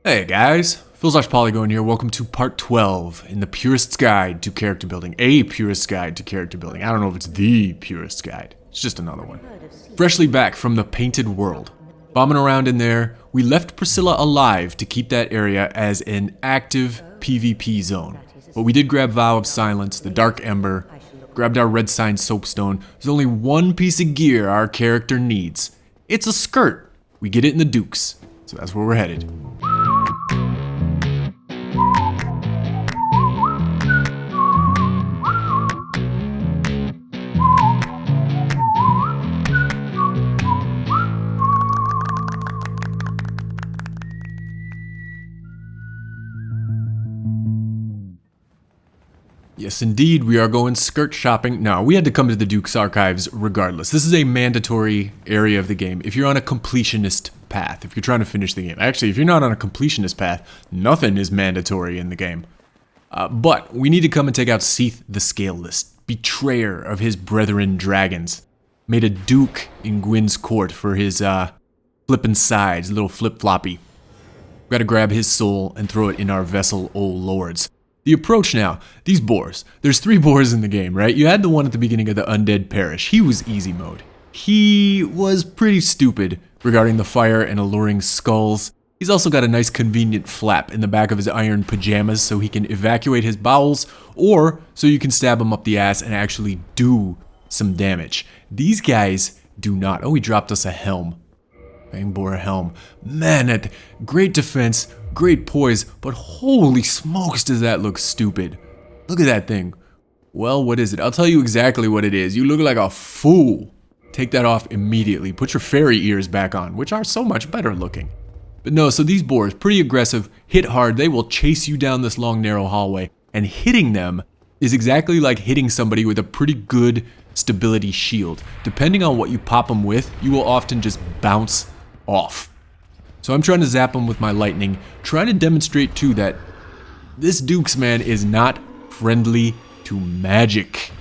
Hey guys, Phil/Polygon here. Welcome to part 12 in the Purist's Guide to Character Building. A Purist's Guide to Character Building. I don't know if it's the Purist's Guide. It's just another one. Freshly back from the Painted World. Bombing around in there, we left Priscilla alive to keep that area as an active PvP zone. But we did grab Vow of Silence, the Dark Ember, grabbed our Red Sign Soapstone. There's only one piece of gear our character needs. It's a skirt. We get it in the Dukes. So that's where we're headed. Yes, indeed, we are going skirt shopping. No, we had to come to the Duke's Archives regardless. This is a mandatory area of the game if you're on a completionist path, if you're trying to finish the game. Actually, if you're not on a completionist path, nothing is mandatory in the game. But we need to come and take out Seath the Scaleless, betrayer of his brethren dragons. Made a duke in Gwyn's court for his flippin' sides, little flip-floppy. Gotta grab his soul and throw it in our vessel, O lords. The approach now, these boars. There's 3 boars in the game, right? You had the one at the beginning of the Undead Parish. He was easy mode. He was pretty stupid regarding the fire and alluring skulls. He's also got a nice convenient flap in the back of his iron pajamas so he can evacuate his bowels, or so you can stab him up the ass and actually do some damage. These guys do not. Oh, he dropped us a helm. Bang boar helm. Man, that great defense. Great poise, but holy smokes does that look stupid. Look at that thing. Well, what is it? I'll tell you exactly what it is. You look like a fool. Take that off immediately. Put your fairy ears back on, which are so much better looking. But no, so these boars, pretty aggressive, hit hard. They will chase you down this long, narrow hallway. And hitting them is exactly like hitting somebody with a pretty good stability shield. Depending on what you pop them with, you will often just bounce off. So I'm trying to zap him with my lightning, trying to demonstrate too that this Dukes man is not friendly to magic.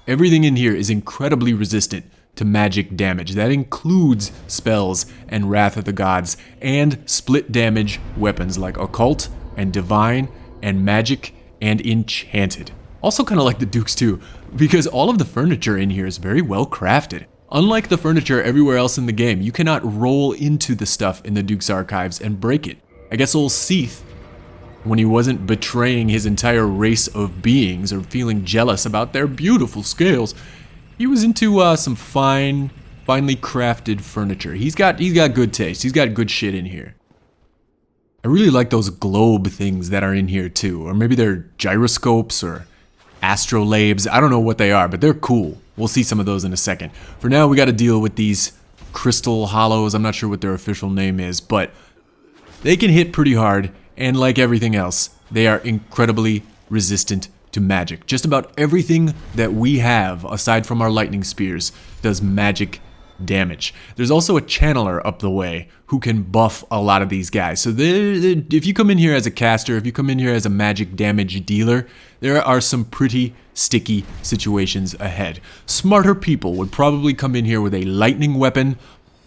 Everything in here is incredibly resistant to magic damage. That includes spells and Wrath of the Gods and split damage weapons like Occult and Divine and Magic and Enchanted. Also kind of like the Dukes too, because all of the furniture in here is very well crafted. Unlike the furniture everywhere else in the game, you cannot roll into the stuff in the Duke's Archives and break it. I guess old Seath, when he wasn't betraying his entire race of beings or feeling jealous about their beautiful scales, he was into some finely crafted furniture. He's got good taste. He's got good shit in here. I really like those globe things that are in here too, or maybe they're gyroscopes or astrolabes. I don't know what they are, but they're cool. We'll see some of those in a second. For now, we got to deal with these crystal hollows. I'm not sure what their official name is, but they can hit pretty hard, and like everything else, they are incredibly resistant to magic. Just about everything that we have, aside from our lightning spears, does magic damage. There's also a channeler up the way who can buff a lot of these guys. So if you come in here as a caster, if you come in here as a magic damage dealer, there are some pretty sticky situations ahead. Smarter people would probably come in here with a lightning weapon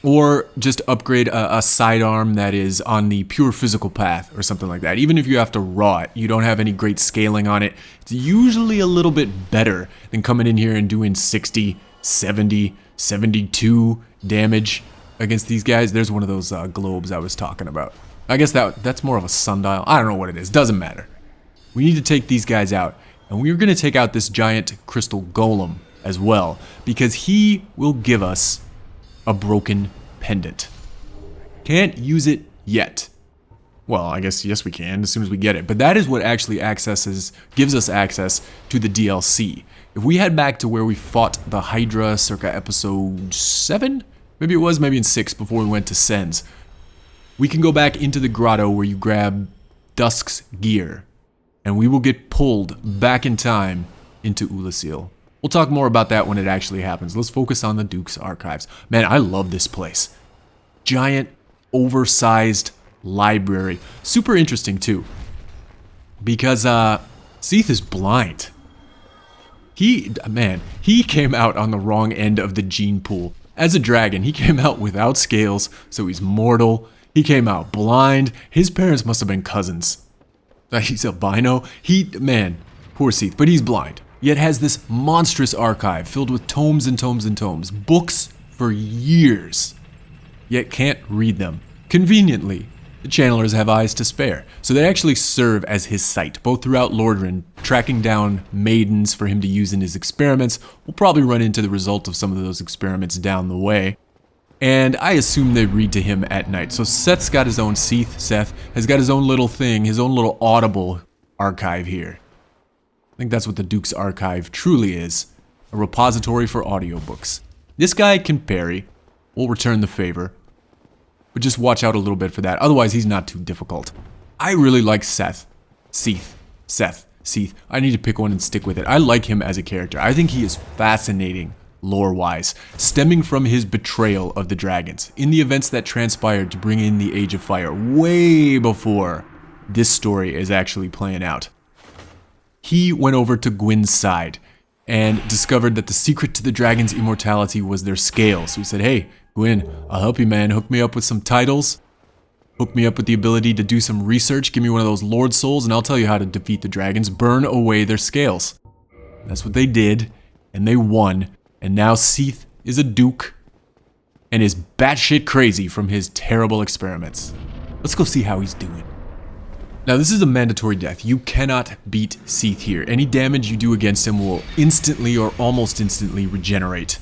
or just upgrade a sidearm that is on the pure physical path or something like that. Even if you have to raw it, you don't have any great scaling on it, it's usually a little bit better than coming in here and doing 60, 70, 72 damage against these guys. There's one of those globes I was talking about. I guess that's more of a sundial. I don't know what it is. Doesn't matter. We need to take these guys out. And we're going to take out this giant crystal golem as well, because he will give us a broken pendant. Can't use it yet. Well, I guess yes we can as soon as we get it. But that is what actually gives us access to the DLC. If we head back to where we fought the Hydra circa episode 7, maybe it was, maybe in 6 before we went to Sens, we can go back into the grotto where you grab Dusk's gear, and we will get pulled back in time into Ulasil. We'll talk more about that when it actually happens. Let's focus on the Duke's Archives. Man, I love this place. Giant, oversized library. Super interesting too, because Seath is blind. He came out on the wrong end of the gene pool. As a dragon, he came out without scales, so he's mortal. He came out blind. His parents must have been cousins. He's albino. Man, poor Seath, but he's blind. Yet has this monstrous archive filled with tomes and tomes and tomes. Books for years. Yet can't read them. Conveniently, the channelers have eyes to spare, so they actually serve as his sight, both throughout Lordran, tracking down maidens for him to use in his experiments. We'll probably run into the result of some of those experiments down the way. And I assume they read to him at night. So Seth's got his own, Seth, has got his own little thing, his own little audible archive here. I think that's what the Duke's Archive truly is, a repository for audiobooks. This guy can parry. We'll return the favor. But just watch out a little bit for that. Otherwise, he's not too difficult. I really like Seath. I need to pick one and stick with it. I like him as a character. I think he is fascinating, lore-wise, stemming from his betrayal of the dragons in the events that transpired to bring in the Age of Fire way before this story is actually playing out. He went over to Gwyn's side and discovered that the secret to the dragon's immortality was their scales. So he said, hey, Gwyn, I'll help you, man. Hook me up with some titles. Hook me up with the ability to do some research. Give me one of those Lord Souls, and I'll tell you how to defeat the dragons. Burn away their scales. That's what they did, and they won. And now Seath is a duke and is batshit crazy from his terrible experiments. Let's go see how he's doing. Now, this is a mandatory death. You cannot beat Seath here. Any damage you do against him will instantly or almost instantly regenerate.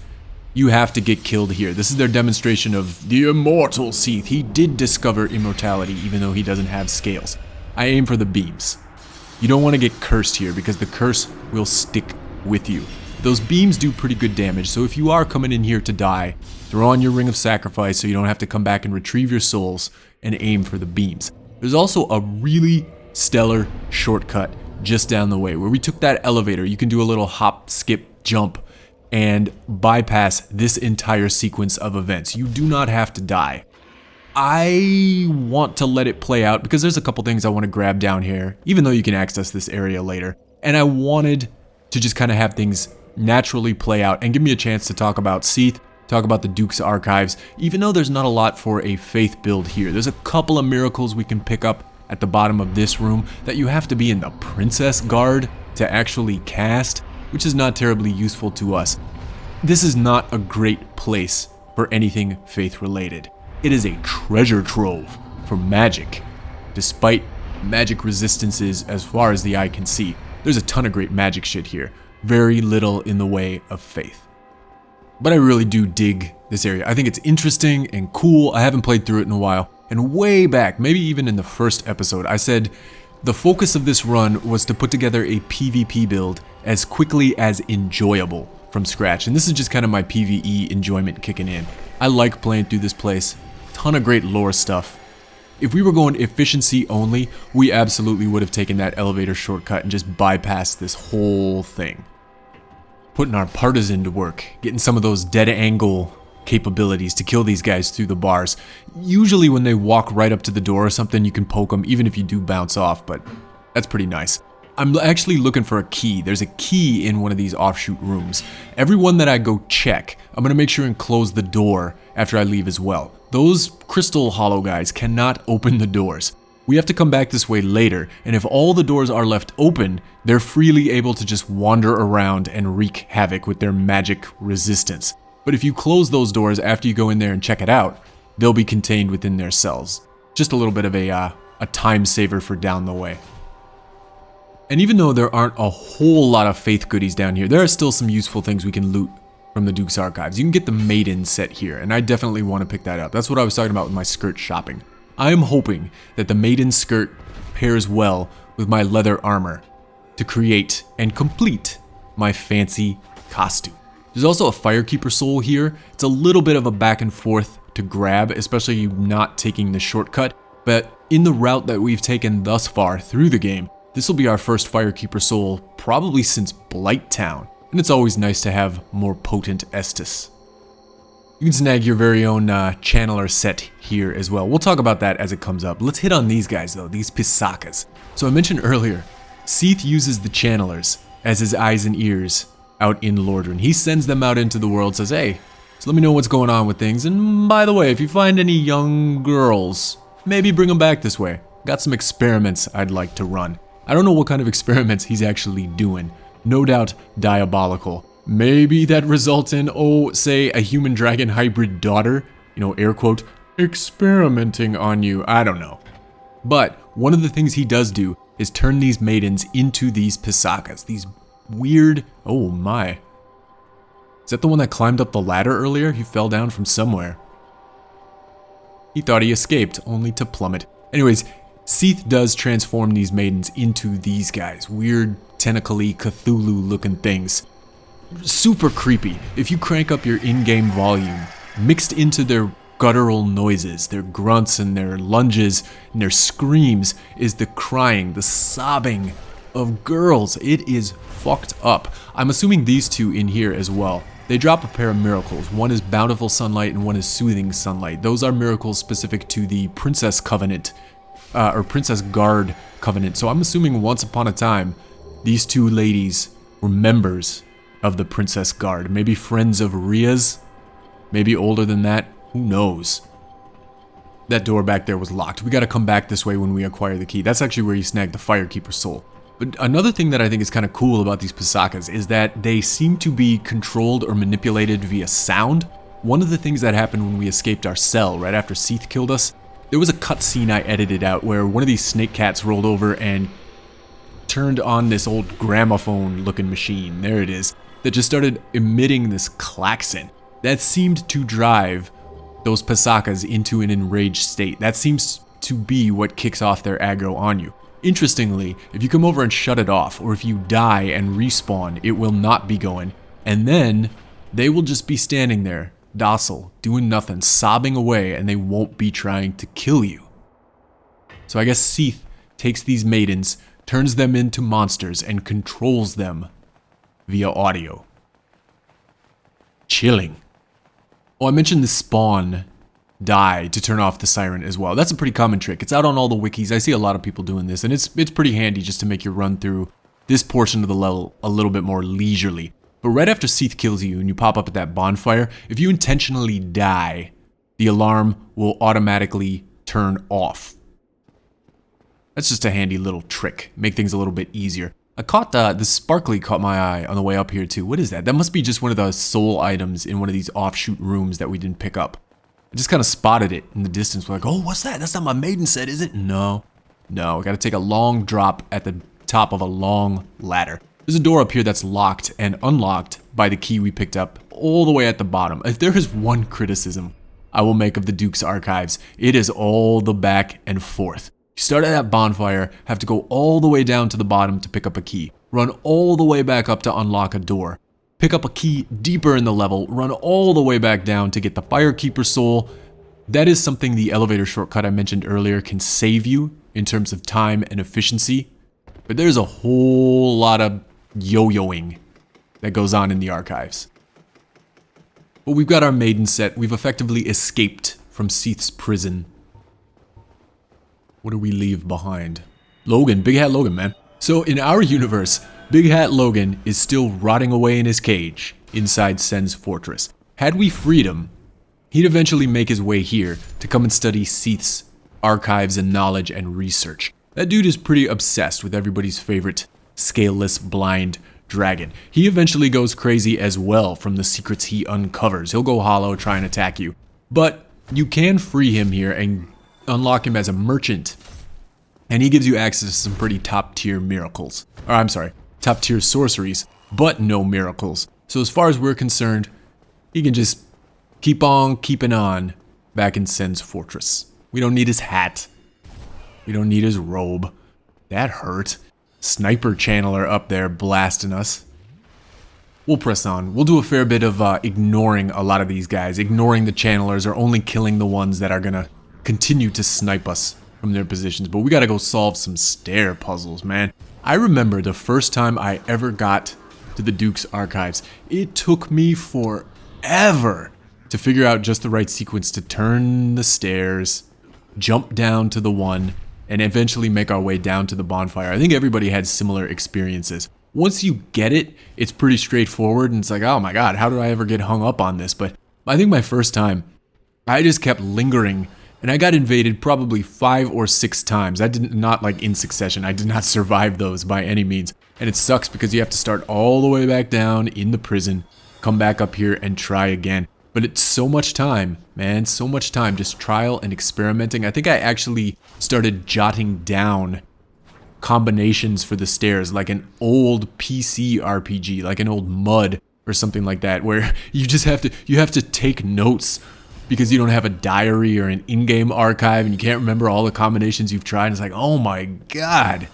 You have to get killed here. This is their demonstration of the immortal Seath. He did discover immortality even though he doesn't have scales. I aim for the beams. You don't want to get cursed here because the curse will stick with you. Those beams do pretty good damage, so if you are coming in here to die, throw on your Ring of Sacrifice so you don't have to come back and retrieve your souls and aim for the beams. There's also a really stellar shortcut just down the way where we took that elevator. You can do a little hop, skip, jump, and bypass this entire sequence of events. You do not have to die. I want to let it play out because there's a couple things I want to grab down here, even though you can access this area later. And I wanted to just kind of have things naturally play out and give me a chance to talk about Seath, talk about the Duke's Archives, even though there's not a lot for a faith build here. There's a couple of miracles we can pick up at the bottom of this room that you have to be in the Princess Guard to actually cast, which is not terribly useful to us. This is not a great place for anything faith related. It is a treasure trove for magic. Despite magic resistances as far as the eye can see, there's a ton of great magic shit here. Very little in the way of faith. But I really do dig this area. I think it's interesting and cool. I haven't played through it in a while. And way back, maybe even in the first episode, I said the focus of this run was to put together a PvP build as quickly as enjoyable from scratch. And this is just kind of my PvE enjoyment kicking in. I like playing through this place. Ton of great lore stuff. If we were going efficiency only, we absolutely would have taken that elevator shortcut and just bypassed this whole thing. Putting our partisan to work, getting some of those dead angle capabilities to kill these guys through the bars. Usually when they walk right up to the door or something, you can poke them even if you do bounce off, but that's pretty nice. I'm actually looking for a key. There's a key in one of these offshoot rooms. Every one that I go check, I'm going to make sure and close the door after I leave as well. Those crystal hollow guys cannot open the doors. We have to come back this way later, and if all the doors are left open, they're freely able to just wander around and wreak havoc with their magic resistance. But if you close those doors after you go in there and check it out, they'll be contained within their cells. Just a little bit of a time saver for down the way. And even though there aren't a whole lot of faith goodies down here, there are still some useful things we can loot from the Duke's Archives. You can get the Maiden set here, and I definitely want to pick that up. That's what I was talking about with my skirt shopping. I am hoping that the Maiden skirt pairs well with my leather armor to create and complete my fancy costume. There's also a Firekeeper soul here. It's a little bit of a back and forth to grab, especially you not taking the shortcut, but in the route that we've taken thus far through the game, this will be our first Firekeeper soul probably since Blighttown, and it's always nice to have more potent Estus. You can snag your very own channeler set here as well. We'll talk about that as it comes up. Let's hit on these guys though, these Pisakas. So I mentioned earlier, Seath uses the channelers as his eyes and ears out in Lordran. He sends them out into the world, says, hey, so let me know what's going on with things. And by the way, if you find any young girls maybe bring him back this way. Got some experiments I'd like to run. I don't know what kind of experiments he's actually doing. No doubt diabolical. Maybe that results in, oh, say a human-dragon hybrid daughter, you know, air quote, experimenting on you. I don't know. But one of the things he does do is turn these maidens into these pisakas. These weird, oh my. Is that the one that climbed up the ladder earlier? He fell down from somewhere. He thought he escaped, only to plummet. Anyways, Seath does transform these maidens into these guys. Weird, tentacly, Cthulhu-looking things. Super creepy. If you crank up your in-game volume, mixed into their guttural noises, their grunts and their lunges and their screams, is the crying, the sobbing of girls. It is fucked up. I'm assuming these two in here as well. They drop a pair of miracles. One is bountiful sunlight and one is soothing sunlight. Those are miracles specific to the Princess Covenant, or Princess Guard Covenant. So I'm assuming once upon a time, these two ladies were members of the Princess Guard. Maybe friends of Ria's? Maybe older than that? Who knows? That door back there was locked. We gotta come back this way when we acquire the key. That's actually where you snag the Firekeeper soul. But another thing that I think is kind of cool about these pisakas is that they seem to be controlled or manipulated via sound. One of the things that happened when we escaped our cell right after Seath killed us, there was a cutscene I edited out where one of these snake cats rolled over and turned on this old gramophone looking machine, there it is, that just started emitting this klaxon. That seemed to drive those pisakas into an enraged state. That seems to be what kicks off their aggro on you. Interestingly, if you come over and shut it off, or if you die and respawn, it will not be going. And then they will just be standing there, docile, doing nothing, sobbing away, and they won't be trying to kill you. So I guess Seath takes these maidens, turns them into monsters, and controls them via audio. Chilling. Oh, I mentioned the spawn die to turn off the siren as well. That's a pretty common trick. It's out on all the wikis. I see a lot of people doing this, and it's pretty handy just to make your run through this portion of the level a little bit more leisurely. But right after Seath kills you and you pop up at that bonfire, if you intentionally die, the alarm will automatically turn off. That's just a handy little trick. Make things a little bit easier. I caught the sparkly caught my eye on the way up here too. What is that? That must be just one of the soul items in one of these offshoot rooms that we didn't pick up. I just kind of spotted it in the distance. We're like, oh, what's that? That's not my maiden set, is it? No. No, I gotta take a long drop at the top of a long ladder. There's a door up here that's locked and unlocked by the key we picked up all the way at the bottom. If there is one criticism I will make of the Duke's archives, it is all the back and forth. You start at that bonfire, have to go all the way down to the bottom to pick up a key, run all the way back up to unlock a door, pick up a key deeper in the level, run all the way back down to get the Firekeeper soul. That is something the elevator shortcut I mentioned earlier can save you in terms of time and efficiency, but there's a whole lot of yo-yoing that goes on in the archives. But we've got our maiden set. We've effectively escaped from Seath's prison. What do we leave behind? Logan, Big Hat Logan, man. So in our universe, Big Hat Logan is still rotting away in his cage inside Sen's fortress. Had we freed him, he'd eventually make his way here to come and study Seath's archives and knowledge and research. That dude is pretty obsessed with everybody's favorite scaleless blind dragon. He eventually goes crazy as well from the secrets he uncovers. He'll go hollow, try and attack you. But you can free him here and unlock him as a merchant, and he gives you access to some pretty top tier miracles. Or I'm sorry, top tier sorceries, but no miracles. So as far as we're concerned, he can just keep on keeping on back in Sen's fortress. We don't need his hat. We don't need his robe. That hurt. Sniper channeler up there blasting us. We'll press on. We'll do a fair bit of ignoring a lot of these guys, ignoring the channelers, or only killing the ones that are gonna continue to snipe us from their positions. But we gotta go solve some stair puzzles, man. I remember the first time I ever got to the Duke's archives. It took me forever to figure out just the right sequence to turn the stairs, jump down to the one, and eventually make our way down to the bonfire. I think everybody had similar experiences. Once you get it, it's pretty straightforward, and it's like, oh my god, how did I ever get hung up on this? But I think my first time, I just kept lingering And I got invaded probably 5 or 6 times. I did not like in succession. I did not survive those by any means. And it sucks because you have to start all the way back down in the prison, come back up here and try again. But it's so much time, man, so much time just trial and experimenting. I think I actually started jotting down combinations for the stairs like an old PC RPG, like an old MUD or something like that, where you just have to take notes because you don't have a diary or an in-game archive and you can't remember all the combinations you've tried. It's like, oh my god.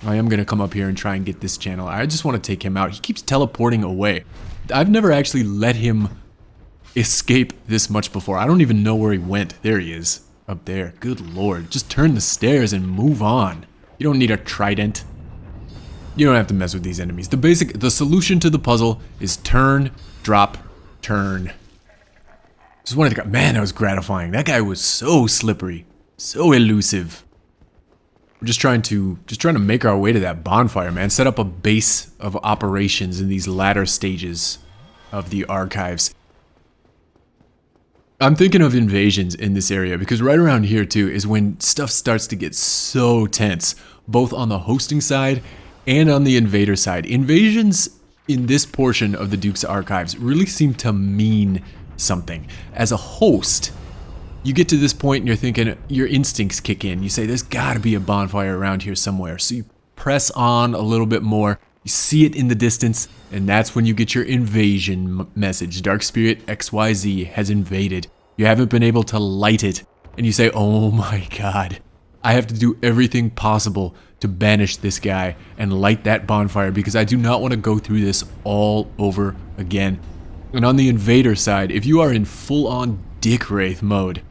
I am going to come up here and try and get this channel. I just want to take him out. He keeps teleporting away. I've never actually let him escape this much before. I don't even know where he went. There he is. Up there. Good lord. Just turn the stairs and move on. You don't need a trident. You don't have to mess with these enemies. The solution to the puzzle is turn, drop, turn. Just wanted to go. Man, that was gratifying. That guy was so slippery. So elusive. We're just trying to make our way to that bonfire, man. Set up a base of operations in these latter stages of the archives. I'm thinking of invasions in this area because right around here too is when stuff starts to get so tense, both on the hosting side and on the invader side. Invasions in this portion of the Duke's archives really seem to mean something. As a host, you get to this point and you're thinking, your instincts kick in. You say, there's gotta be a bonfire around here somewhere. So you press on a little bit more, you see it in the distance, and that's when you get your invasion message. Dark Spirit XYZ has invaded. You haven't been able to light it, and you say, oh my god, I have to do everything possible to banish this guy and light that bonfire because I do not want to go through this all over again. And on the invader side, if you are in full-on Dick Wraith mode,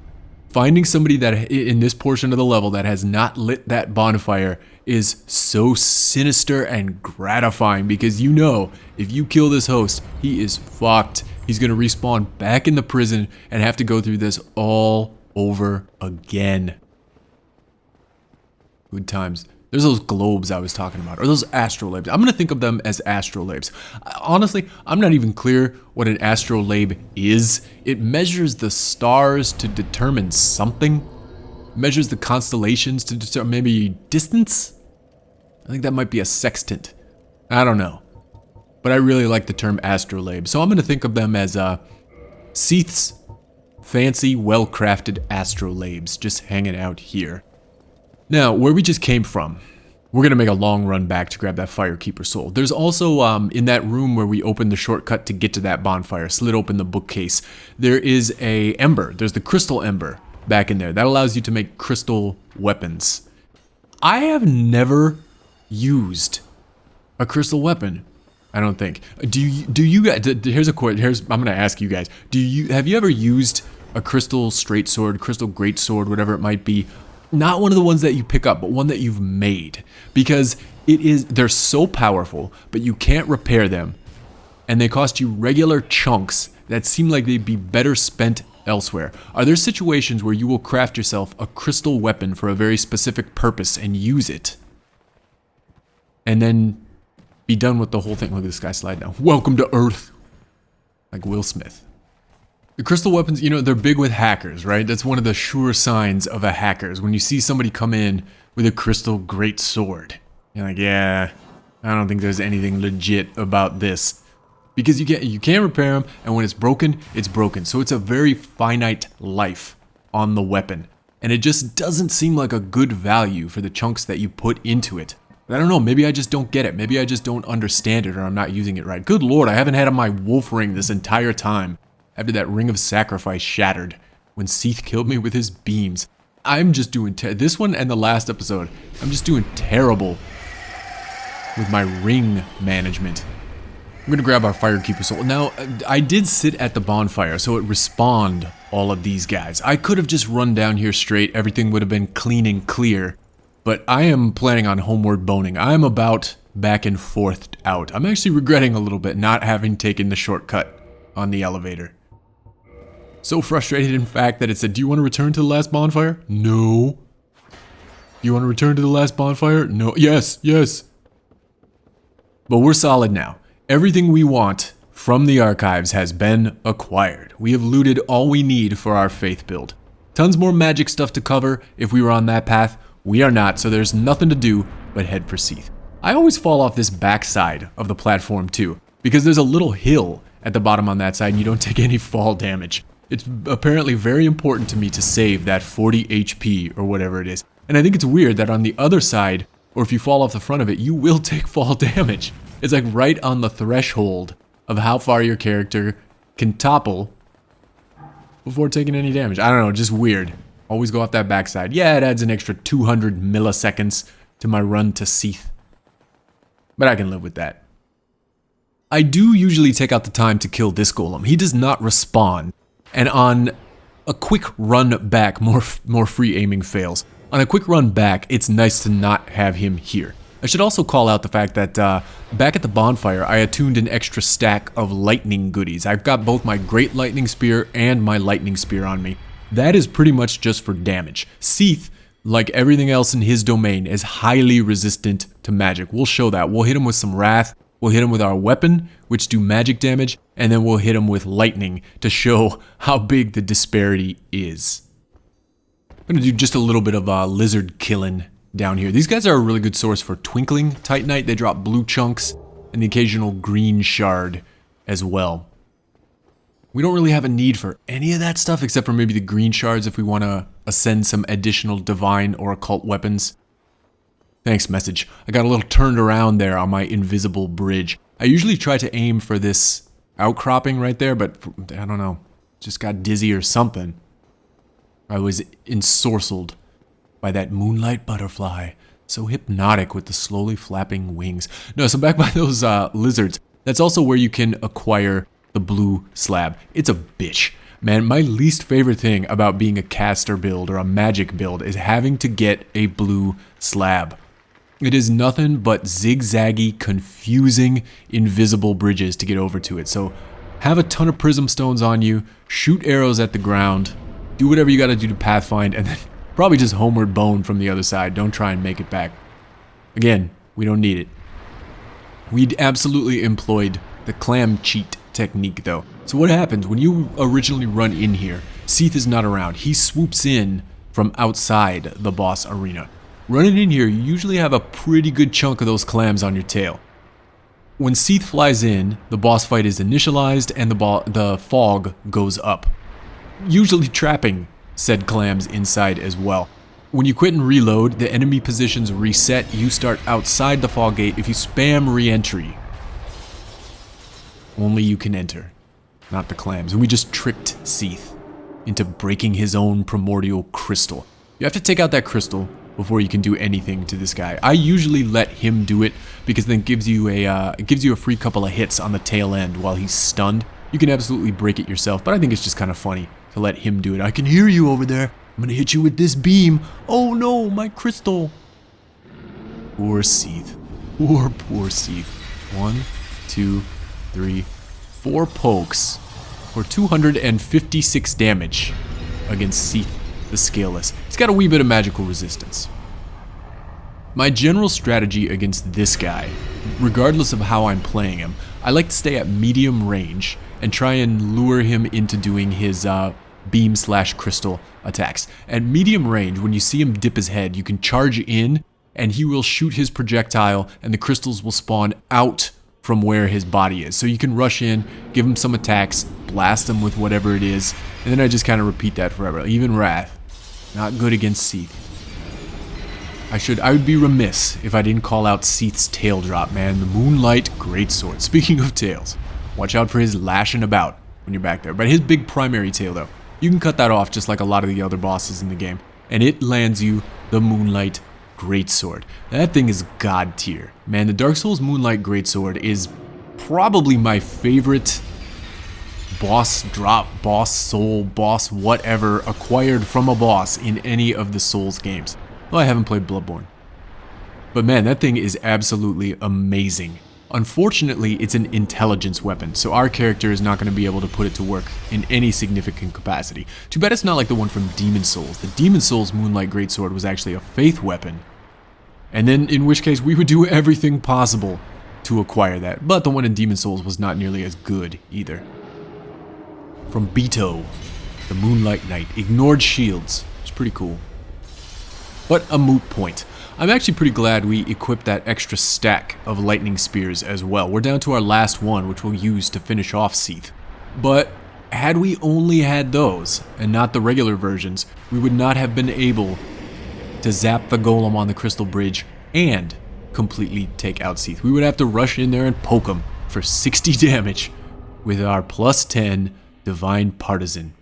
finding somebody that in this portion of the level that has not lit that bonfire is so sinister and gratifying because you know if you kill this host, he is fucked. He's going to respawn back in the prison and have to go through this all over again. Good times. There's those globes I was talking about, or those astrolabes. I'm going to think of them as astrolabes. Honestly, I'm not even clear what an astrolabe is. It measures the stars to determine something. Measures the constellations to determine maybe distance. I think that might be a sextant. I don't know. But I really like the term astrolabe. So I'm going to think of them as Seath's fancy, well-crafted astrolabes just hanging out here. Now, where we just came from, we're going to make a long run back to grab that Firekeeper soul. There's also, in that room where we opened the shortcut to get to that bonfire, slid open the bookcase, there is a ember. There's the crystal ember back in there. That allows you to make crystal weapons. I have never used a crystal weapon, I don't think. Do you guys, I'm going to ask you guys, have you ever used a crystal straight sword, crystal great sword, whatever it might be? Not one of the ones that you pick up, but one that you've made. Because they're so powerful, but you can't repair them. And they cost you regular chunks that seem like they'd be better spent elsewhere. Are there situations where you will craft yourself a crystal weapon for a very specific purpose and use it? And then be done with the whole thing. Look at this guy slide down. Welcome to Earth. Like Will Smith. The crystal weapons, you know, they're big with hackers, right? That's one of the sure signs of a hacker is when you see somebody come in with a crystal great sword. You're like, yeah, I don't think there's anything legit about this. Because you can't repair them, and when it's broken, it's broken. So it's a very finite life on the weapon. And it just doesn't seem like a good value for the chunks that you put into it. But I don't know, maybe I just don't get it. Maybe I just don't understand it, or I'm not using it right. Good lord, I haven't had on my wolf ring this entire time. After that ring of sacrifice shattered, when Seath killed me with his beams. I'm just doing, this one and the last episode, I'm just doing terrible with my ring management. I'm gonna grab our Firekeeper soul. Now, I did sit at the bonfire, so it respawned all of these guys. I could have just run down here straight, everything would have been clean and clear, but I am planning on homeward boning. I'm about back and forth out. I'm actually regretting a little bit not having taken the shortcut on the elevator. So frustrated, in fact, that it said, do you want to return to the last bonfire? No. Do you want to return to the last bonfire? No. Yes, yes. But we're solid now. Everything we want from the archives has been acquired. We have looted all we need for our faith build. Tons more magic stuff to cover if we were on that path. We are not, so there's nothing to do but head for Seath. I always fall off this backside of the platform too, because there's a little hill at the bottom on that side and you don't take any fall damage. It's apparently very important to me to save that 40 HP or whatever it is. And I think it's weird that on the other side, or if you fall off the front of it, you will take fall damage. It's like right on the threshold of how far your character can topple before taking any damage. I don't know, just weird. Always go off that backside. Yeah, it adds an extra 200 milliseconds to my run to Seath, but I can live with that. I do usually take out the time to kill this golem. He does not respawn, and on a quick run back, more free aiming fails. On a quick run back, it's nice to not have him here. I should also call out the fact that back at the bonfire, I attuned an extra stack of lightning goodies. I've got both my Great Lightning Spear and my Lightning Spear on me. That is pretty much just for damage. Seath, like everything else in his domain, is highly resistant to magic. We'll show that. We'll hit him with some Wrath, we'll hit him with our weapon, which do magic damage, and then we'll hit him with lightning to show how big the disparity is. I'm gonna do just a little bit of lizard killing down here. These guys are a really good source for Twinkling Titanite. They drop blue chunks and the occasional green shard as well. We don't really have a need for any of that stuff except for maybe the green shards if we want to ascend some additional divine or occult weapons. Thanks, message. I got a little turned around there on my invisible bridge. I usually try to aim for this outcropping right there, but I don't know. Just got dizzy or something. I was ensorcelled by that moonlight butterfly, so hypnotic with the slowly flapping wings. No, so back by those lizards, that's also where you can acquire the blue slab. It's a bitch. Man, my least favorite thing about being a caster build or a magic build is having to get a blue slab. It is nothing but zigzaggy, confusing, invisible bridges to get over to it. So have a ton of prism stones on you, shoot arrows at the ground, do whatever you gotta do to pathfind, and then probably just homeward bone from the other side. Don't try and make it back. Again, we don't need it. We'd absolutely employed the clam cheat technique though. So what happens when you originally run in here? Seath is not around. He swoops in from outside the boss arena. Running in here, you usually have a pretty good chunk of those clams on your tail. When Seath flies in, the boss fight is initialized and the fog goes up, usually trapping said clams inside as well. When you quit and reload, the enemy positions reset. You start outside the fog gate. If you spam re-entry, only you can enter, not the clams. And we just tricked Seath into breaking his own primordial crystal. You have to take out that crystal before you can do anything to this guy. I usually let him do it because then it gives you a free couple of hits on the tail end while he's stunned. You can absolutely break it yourself, but I think it's just kind of funny to let him do it. I can hear you over there. I'm gonna hit you with this beam. Oh no, my crystal. Poor Seath. Poor Seath. 1, 2, 3, 4 pokes for 256 damage against Seath the Scaleless. He's got a wee bit of magical resistance. My general strategy against this guy, regardless of how I'm playing him, I like to stay at medium range and try and lure him into doing his beam/crystal attacks. At medium range, when you see him dip his head, you can charge in and he will shoot his projectile and the crystals will spawn out from where his body is. So you can rush in, give him some attacks, blast him with whatever it is, and then I just kind of repeat that forever. Even Wrath, not good against Seath. I would be remiss if I didn't call out Seath's tail drop, man. The Moonlight Greatsword. Speaking of tails, watch out for his lashing about when you're back there. But his big primary tail though, you can cut that off just like a lot of the other bosses in the game, and it lands you the Moonlight Greatsword. That thing is god tier. Man, the Dark Souls Moonlight Greatsword is probably my favorite boss drop, boss soul, boss whatever acquired from a boss in any of the Souls games. Well, I haven't played Bloodborne. But man, that thing is absolutely amazing. Unfortunately, it's an intelligence weapon, so our character is not going to be able to put it to work in any significant capacity. Too bad it's not like the one from Demon Souls. The Demon Souls Moonlight Greatsword was actually a faith weapon. And then, in which case, we would do everything possible to acquire that. But the one in Demon Souls was not nearly as good either. From Beto. The Moonlight Knight. Ignored shields. It's pretty cool. But a moot point. I'm actually pretty glad we equipped that extra stack of lightning spears as well. We're down to our last one, which we'll use to finish off Seath. But had we only had those, and not the regular versions, we would not have been able to zap the golem on the crystal bridge and completely take out Seath. We would have to rush in there and poke him for 60 damage with our plus 10 Divine Partisan.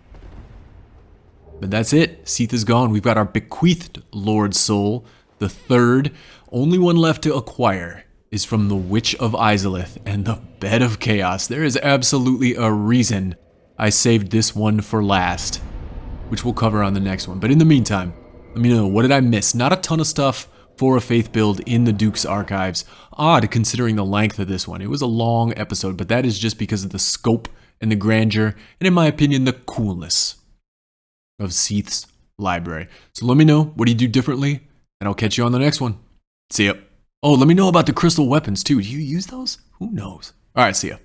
But that's it. Seath is gone. We've got our bequeathed Lord Soul. The third, only one left to acquire, is from the Witch of Izalith and the Bed of Chaos. There is absolutely a reason I saved this one for last, which we'll cover on the next one. But in the meantime, let me know, what did I miss? Not a ton of stuff for a Faith build in the Duke's Archives. Odd considering the length of this one. It was a long episode, but that is just because of the scope and the grandeur, and in my opinion, the coolness of Seath's library. So let me know, what do you do differently? And I'll catch you on the next one. See ya. Oh, let me know about the crystal weapons too. Do you use those? Who knows? All right, see ya.